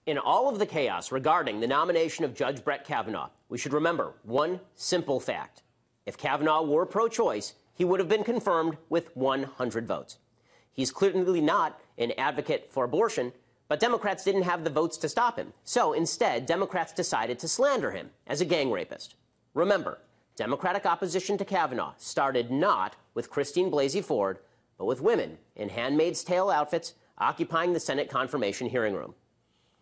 In all of the chaos regarding the nomination of Judge Brett Kavanaugh, we should remember one simple fact. If Kavanaugh were pro-choice, he would have been confirmed with 100 votes. He's clearly not an advocate for abortion, but Democrats didn't have the votes to stop him. So instead, Democrats decided to slander him as a gang rapist. Remember, Democratic opposition to Kavanaugh started not with Christine Blasey Ford, but with women in Handmaid's Tale outfits occupying the Senate confirmation hearing room,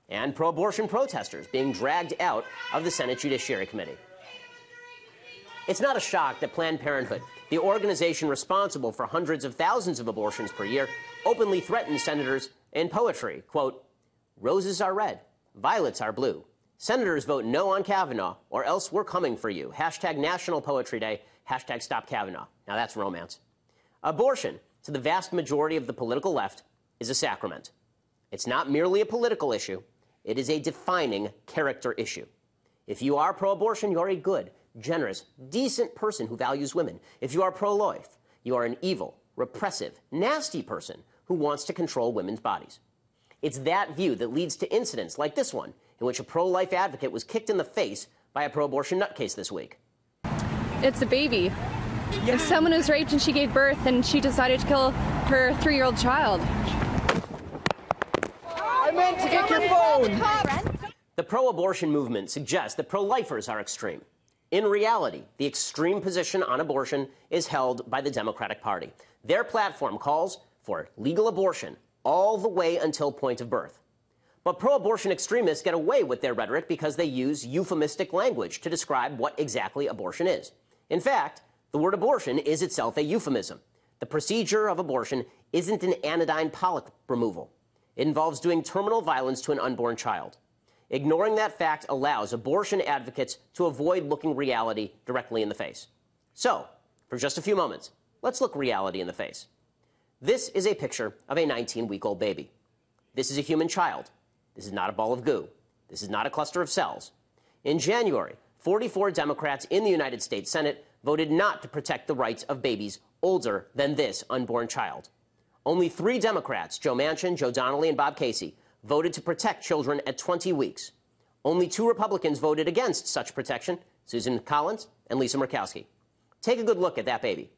and pro-abortion protesters being dragged out of the Senate Judiciary Committee. It's not a shock that Planned Parenthood, the organization responsible for hundreds of thousands of abortions per year, openly threatens senators in poetry. Quote, "Roses are red, violets are blue. Senators vote no on Kavanaugh, or else we're coming for you. Hashtag National Poetry Day, hashtag Stop Kavanaugh." Now that's romance. Abortion, to the vast majority of the political left, is a sacrament. It's not merely a political issue. It is a defining character issue. If you are pro-abortion, you're a good, generous, decent person who values women. If you are pro-life, you are an evil, repressive, nasty person who wants to control women's bodies. It's that view that leads to incidents like this one, in which a pro-life advocate was kicked in the face by a pro-abortion nutcase this week. It's a baby. If someone was raped and she gave birth and she decided to kill her 3-year-old child. I meant to get your phone! The pro-abortion movement suggests that pro-lifers are extreme. In reality, the extreme position on abortion is held by the Democratic Party. Their platform calls for legal abortion all the way until point of birth. But pro-abortion extremists get away with their rhetoric because they use euphemistic language to describe what exactly abortion is. In fact, the word abortion is itself a euphemism. The procedure of abortion isn't an anodyne polyp removal. It involves doing terminal violence to an unborn child. Ignoring that fact allows abortion advocates to avoid looking reality directly in the face. So, for just a few moments, let's look reality in the face. This is a picture of a 19-week-old baby. This is a human child. This is not a ball of goo. This is not a cluster of cells. In January, 44 Democrats in the United States Senate voted not to protect the rights of babies older than this unborn child. Only 3 Democrats, Joe Manchin, Joe Donnelly, and Bob Casey, voted to protect children at 20 weeks. Only 2 Republicans voted against such protection, Susan Collins and Lisa Murkowski. Take a good look at that baby.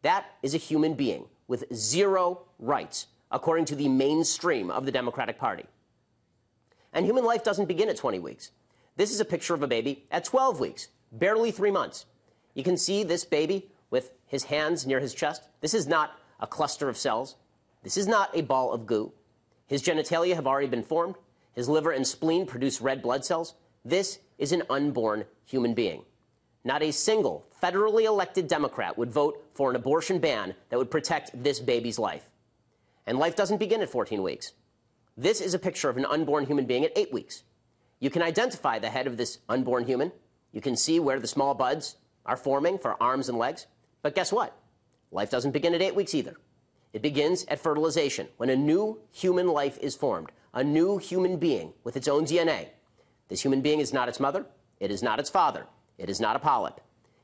That is a human being with 0 rights, according to the mainstream of the Democratic Party. And human life doesn't begin at 20 weeks. This is a picture of a baby at 12 weeks, barely 3 months. You can see this baby with his hands near his chest. This is not a cluster of cells. This is not a ball of goo. His genitalia have already been formed. His liver and spleen produce red blood cells. This is an unborn human being. Not a single federally elected Democrat would vote for an abortion ban that would protect this baby's life. And life doesn't begin at 14 weeks. This is a picture of an unborn human being at 8 weeks. You can identify the head of this unborn human. You can see where the small buds are forming for arms and legs. But guess what? Life doesn't begin at 8 weeks either. It begins at fertilization, when a new human life is formed, a new human being with its own DNA. This human being is not its mother. It is not its father. It is not a polyp.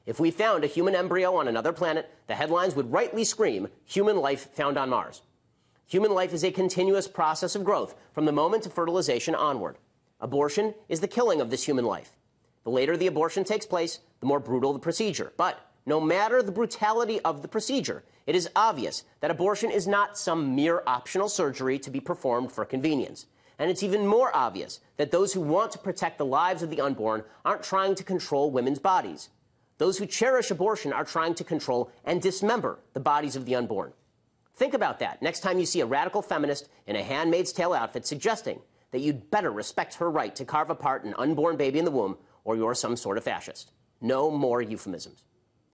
If we found a human embryo on another planet, the headlines would rightly scream, "Human life found on Mars." Human life is a continuous process of growth from the moment of fertilization onward. Abortion is the killing of this human life. The later the abortion takes place, the more brutal the procedure. But no matter the brutality of the procedure, it is obvious that abortion is not some mere optional surgery to be performed for convenience. And it's even more obvious that those who want to protect the lives of the unborn aren't trying to control women's bodies. Those who cherish abortion are trying to control and dismember the bodies of the unborn. Think about that next time you see a radical feminist in a Handmaid's Tale outfit suggesting that you'd better respect her right to carve apart an unborn baby in the womb, or you're some sort of fascist. No more euphemisms.